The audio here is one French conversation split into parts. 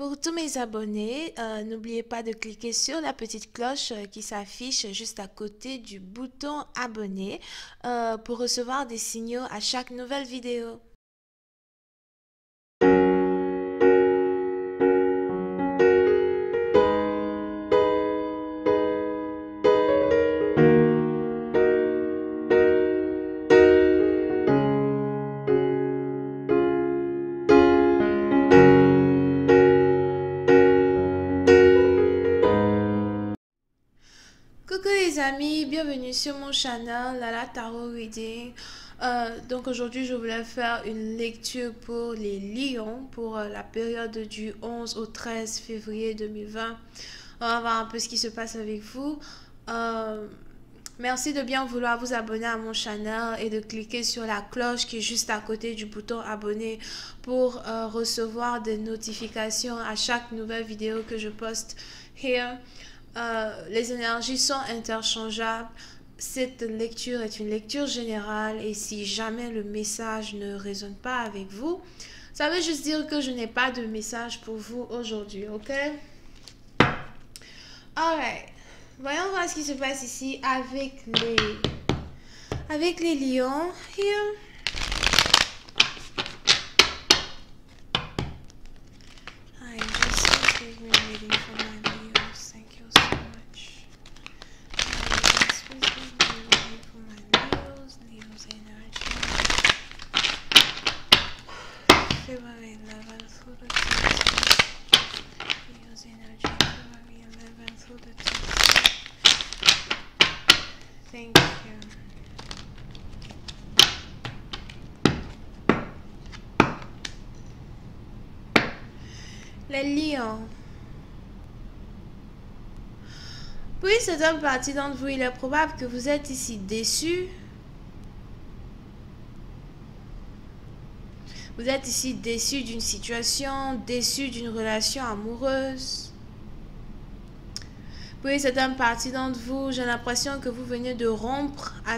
Pour tous mes abonnés, n'oubliez pas de cliquer sur la petite cloche qui s'affiche juste à côté du bouton abonner pour recevoir des signaux à chaque nouvelle vidéo. Coucou les amis, bienvenue sur mon channel Lala Tarot Reading. Donc aujourd'hui je voulais faire une lecture pour les lions pour la période du 11 au 13 février 2020. On va voir un peu ce qui se passe avec vous. Merci de bien vouloir vous abonner à mon channel et de cliquer sur la cloche qui est juste à côté du bouton abonner pour recevoir des notifications à chaque nouvelle vidéo que je poste here. Les énergies sont interchangeables. Cette lecture est une lecture générale et si jamais le message ne résonne pas avec vous, ça veut juste dire que je n'ai pas de message pour vous aujourd'hui, ok? Alright, voyons voir ce qui se passe ici avec les lions. Here. I just gave me a reading for my Leos. Thank you so much. Please give me a reading for my Leos energy. February 11th through the 13th. Leos energy, February 11th through the 13th. Thank you. Les lions. Pour une certaine partie d'entre vous, il est probable que vous êtes ici déçus. Vous êtes ici déçus d'une situation, déçus d'une relation amoureuse. Pour une certaine partie d'entre vous, j'ai l'impression que vous venez de rompre à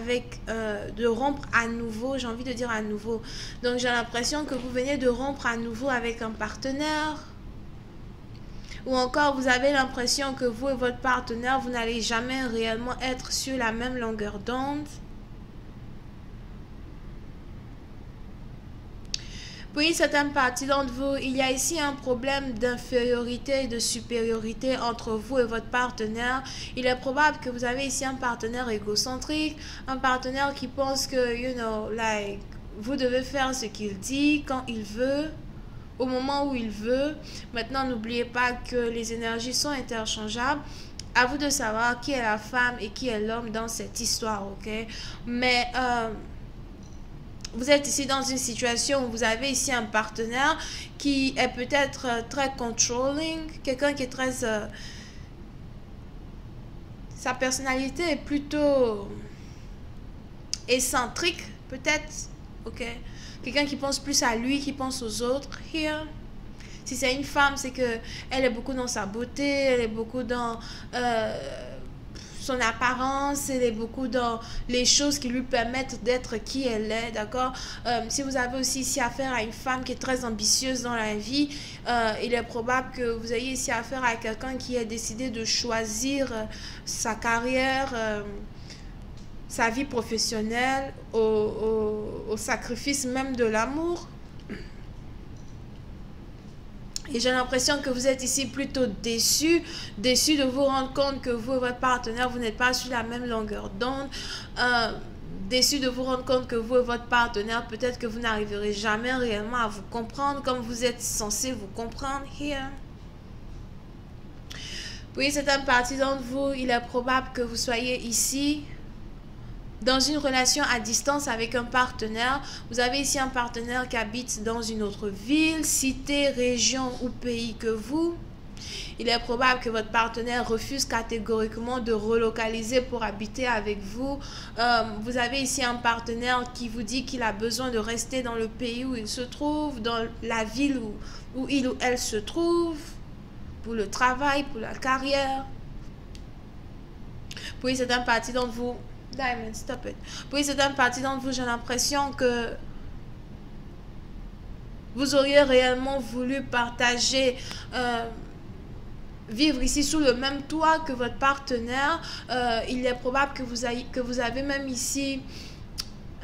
nouveau, j'ai envie de dire à nouveau. Donc j'ai l'impression que vous venez de rompre à nouveau avec un partenaire. Ou encore, vous avez l'impression que vous et votre partenaire, vous n'allez jamais réellement être sur la même longueur d'onde. Pour une certaine partie d'entre vous, il y a ici un problème d'infériorité et de supériorité entre vous et votre partenaire. Il est probable que vous avez ici un partenaire égocentrique, un partenaire qui pense que, vous devez faire ce qu'il dit quand il veut, au moment où il veut. Maintenant, n'oubliez pas que les énergies sont interchangeables. À vous de savoir qui est la femme et qui est l'homme dans cette histoire, ok? Mais vous êtes ici dans une situation où vous avez ici un partenaire qui est peut-être très controlling, quelqu'un qui est très... sa personnalité est plutôt excentrique, peut-être, ok? Quelqu'un qui pense plus à lui, qui pense aux autres. Here. Si c'est une femme, c'est que elle est beaucoup dans sa beauté, elle est beaucoup dans son apparence, elle est beaucoup dans les choses qui lui permettent d'être qui elle est, d'accord? Si vous avez aussi ici affaire à une femme qui est très ambitieuse dans la vie, il est probable que vous ayez ici affaire à quelqu'un qui a décidé de choisir sa carrière, sa vie professionnelle au sacrifice même de l'amour. Et j'ai l'impression que vous êtes ici plutôt déçus de vous rendre compte que vous et votre partenaire, vous n'êtes pas sur la même longueur d'onde. Déçus de vous rendre compte que vous et votre partenaire, peut-être que vous n'arriverez jamais réellement à vous comprendre comme vous êtes censé vous comprendre. Here. Pour certaines parties d'entre vous, il est probable que vous soyez ici dans une relation à distance avec un partenaire. Vous avez ici un partenaire qui habite dans une autre ville, cité, région ou pays que vous. Il est probable que votre partenaire refuse catégoriquement de relocaliser pour habiter avec vous. Vous avez ici un partenaire qui vous dit qu'il a besoin de rester dans le pays où il se trouve, dans la ville où il ou elle se trouve, pour le travail, pour la carrière. Pour une certaine partie d'entre vous, Diamond, stop it. Pour une certaine partie d'entre vous, j'ai l'impression que vous auriez réellement voulu partager, vivre ici sous le même toit que votre partenaire. Il est probable que vous avez même ici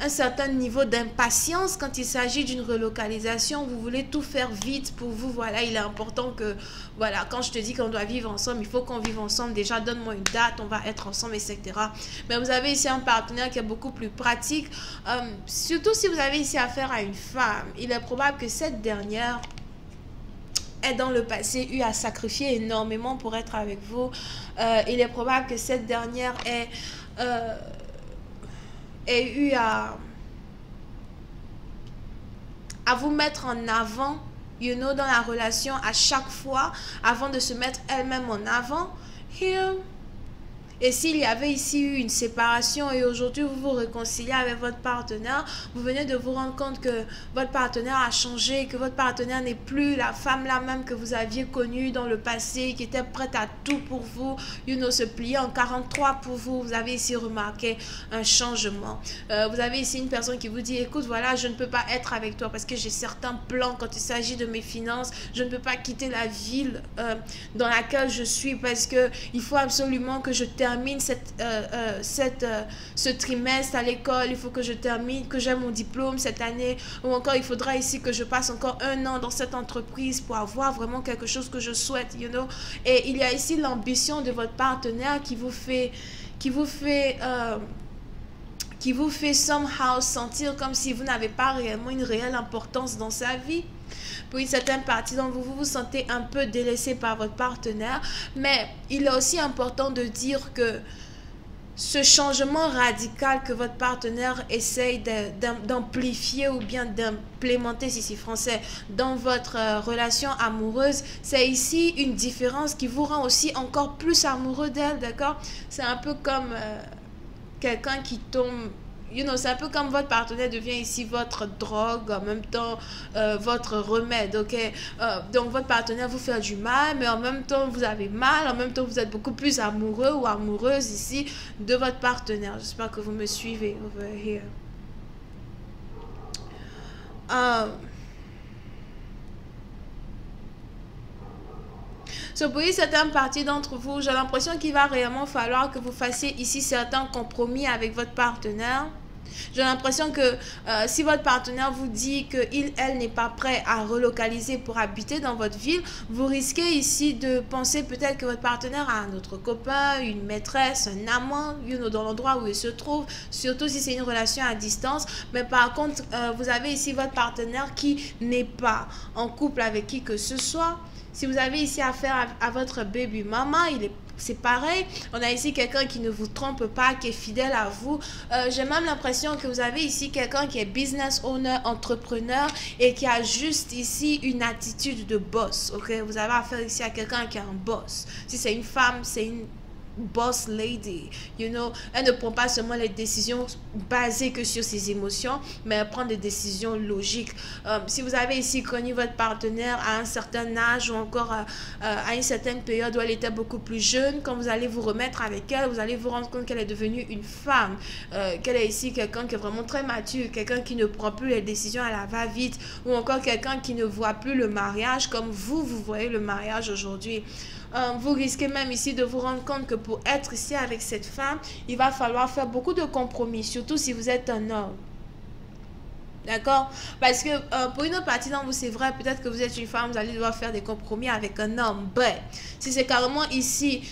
un certain niveau d'impatience quand il s'agit d'une relocalisation. Vous voulez tout faire vite pour vous. Voilà, il est important que, voilà, quand je te dis qu'on doit vivre ensemble, il faut qu'on vive ensemble. Déjà, donne-moi une date, on va être ensemble, etc. Mais vous avez ici un partenaire qui est beaucoup plus pratique. Surtout si vous avez ici affaire à une femme, il est probable que cette dernière ait dans le passé eu à sacrifier énormément pour être avec vous. Il est probable que cette dernière ait eu à vous mettre en avant, dans la relation à chaque fois, avant de se mettre elle-même en avant. Here. Et s'il y avait ici eu une séparation et aujourd'hui vous vous réconciliez avec votre partenaire, vous venez de vous rendre compte que votre partenaire a changé, que votre partenaire n'est plus la femme là même que vous aviez connue dans le passé, qui était prête à tout pour vous, se plier en 43 pour vous. Vous avez ici remarqué un changement. Vous avez ici une personne qui vous dit, écoute, voilà, je ne peux pas être avec toi parce que j'ai certains plans quand il s'agit de mes finances. Je ne peux pas quitter la ville dans laquelle je suis parce que il faut absolument que je termine ce trimestre à l'école. Il faut que je termine, que j'ai mon diplôme cette année, ou encore il faudra ici que je passe encore 1 an dans cette entreprise pour avoir vraiment quelque chose que je souhaite, et il y a ici l'ambition de votre partenaire qui vous fait somehow sentir comme si vous n'avez pas réellement une réelle importance dans sa vie. Pour une certaine partie d'entre vous, vous vous sentez un peu délaissé par votre partenaire, mais il est aussi important de dire que ce changement radical que votre partenaire essaye d'amplifier ou bien d'implémenter, si c'est français, dans votre relation amoureuse, c'est ici une différence qui vous rend aussi encore plus amoureux d'elle, d'accord? C'est un peu comme quelqu'un qui tombe... c'est un peu comme votre partenaire devient ici votre drogue, en même temps votre remède, ok? Donc votre partenaire vous fait du mal, mais en même temps vous avez mal, en même temps vous êtes beaucoup plus amoureux ou amoureuse ici de votre partenaire. J'espère que vous me suivez over here. Pour une certaine partie d'entre vous, j'ai l'impression qu'il va réellement falloir que vous fassiez ici certains compromis avec votre partenaire. J'ai l'impression que si votre partenaire vous dit elle n'est pas prêt à relocaliser pour habiter dans votre ville, vous risquez ici de penser peut-être que votre partenaire a un autre copain, une maîtresse, un amant, dans l'endroit où il se trouve, surtout si c'est une relation à distance. Mais par contre, vous avez ici votre partenaire qui n'est pas en couple avec qui que ce soit. Si vous avez ici affaire à votre baby mama, c'est pareil. On a ici quelqu'un qui ne vous trompe pas, qui est fidèle à vous. J'ai même l'impression que vous avez ici quelqu'un qui est business owner, entrepreneur et qui a juste ici une attitude de boss. Ok, vous avez affaire ici à quelqu'un qui est un boss. Si c'est une femme, c'est une boss lady, elle ne prend pas seulement les décisions basées que sur ses émotions, mais elle prend des décisions logiques. Si vous avez ici connu votre partenaire à un certain âge ou encore à une certaine période où elle était beaucoup plus jeune, quand vous allez vous remettre avec elle, vous allez vous rendre compte qu'elle est devenue une femme, qu'elle est ici quelqu'un qui est vraiment très mature, quelqu'un qui ne prend plus les décisions à la va-vite, ou encore quelqu'un qui ne voit plus le mariage comme vous voyez le mariage aujourd'hui. Vous risquez même ici de vous rendre compte que pour être ici avec cette femme, il va falloir faire beaucoup de compromis, surtout si vous êtes un homme. D'accord? Parce que pour une autre partie d'entre vous, c'est vrai, peut-être que vous êtes une femme, vous allez devoir faire des compromis avec un homme. Bref, si c'est carrément ici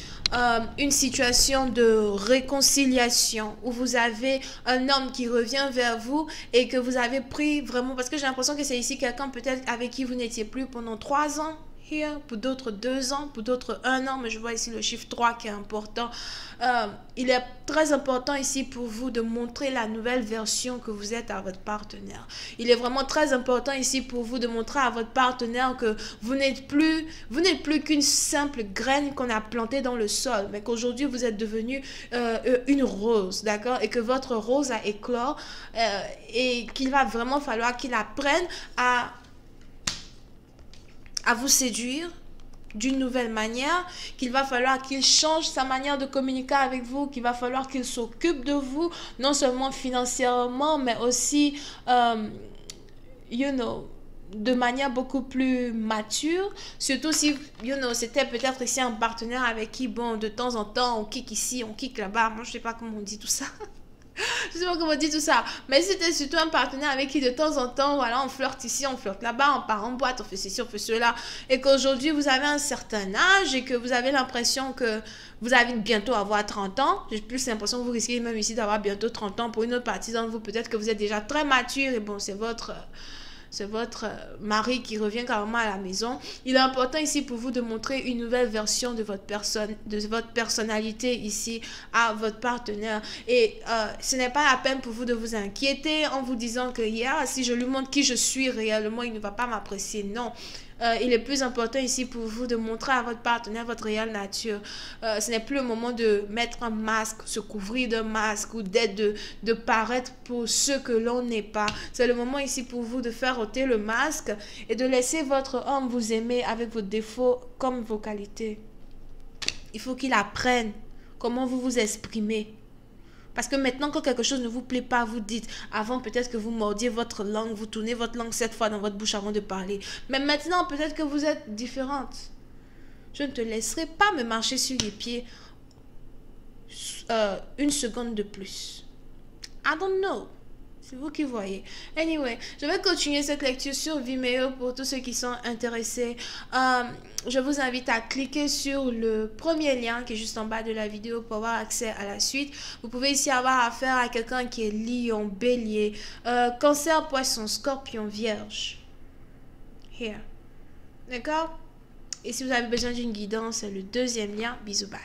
une situation de réconciliation où vous avez un homme qui revient vers vous et que vous avez pris vraiment, parce que j'ai l'impression que c'est ici quelqu'un peut-être avec qui vous n'étiez plus pendant 3 ans. Pour d'autres 2 ans, pour d'autres 1 an, mais je vois ici le chiffre 3 qui est important. Il est très important ici pour vous de montrer la nouvelle version que vous êtes à votre partenaire. Il est vraiment très important ici pour vous de montrer à votre partenaire que vous n'êtes plus qu'une simple graine qu'on a plantée dans le sol, mais qu'aujourd'hui vous êtes devenu une rose, d'accord? Et que votre rose a éclore et qu'il va vraiment falloir qu'il apprenne à vous séduire d'une nouvelle manière, qu'il va falloir qu'il change sa manière de communiquer avec vous, qu'il va falloir qu'il s'occupe de vous, non seulement financièrement, mais aussi, de manière beaucoup plus mature, surtout si, c'était peut-être ici un partenaire avec qui, bon, de temps en temps, on kick ici, on kick là-bas, moi je sais pas comment on dit tout ça. Je sais pas comment on dit tout ça, mais c'était surtout un partenaire avec qui de temps en temps, voilà, on flirte ici, on flirte là-bas, on part en boîte, on fait ceci, on fait cela, et qu'aujourd'hui vous avez un certain âge et que vous avez l'impression que vous allez bientôt avoir 30 ans, j'ai plus l'impression que vous risquez même ici d'avoir bientôt 30 ans. Pour une autre partie d'entre vous, peut-être que vous êtes déjà très mature et bon, c'est votre mari qui revient carrément à la maison. Il est important ici pour vous de montrer une nouvelle version de votre personne, de votre personnalité ici à votre partenaire. Et ce n'est pas la peine pour vous de vous inquiéter en vous disant que si je lui montre qui je suis réellement, il ne va pas m'apprécier. Non. Il est plus important ici pour vous de montrer à votre partenaire votre réelle nature. Ce n'est plus le moment de mettre un masque, se couvrir d'un masque ou de paraître pour ce que l'on n'est pas. C'est le moment ici pour vous de faire ôter le masque et de laisser votre homme vous aimer avec vos défauts comme vos qualités. Il faut qu'il apprenne comment vous vous exprimez. Parce que maintenant, quand quelque chose ne vous plaît pas, vous dites, avant peut-être que vous mordiez votre langue, vous tournez votre langue 7 fois dans votre bouche avant de parler. Mais maintenant, peut-être que vous êtes différente. Je ne te laisserai pas me marcher sur les pieds une seconde de plus. I don't know. C'est vous qui voyez. Anyway, je vais continuer cette lecture sur Vimeo pour tous ceux qui sont intéressés. Je vous invite à cliquer sur le premier lien qui est juste en bas de la vidéo pour avoir accès à la suite. Vous pouvez ici avoir affaire à quelqu'un qui est lion, bélier, cancer, poisson, scorpion, vierge. Here. D'accord? Et si vous avez besoin d'une guidance, c'est le deuxième lien. Bisous, bye.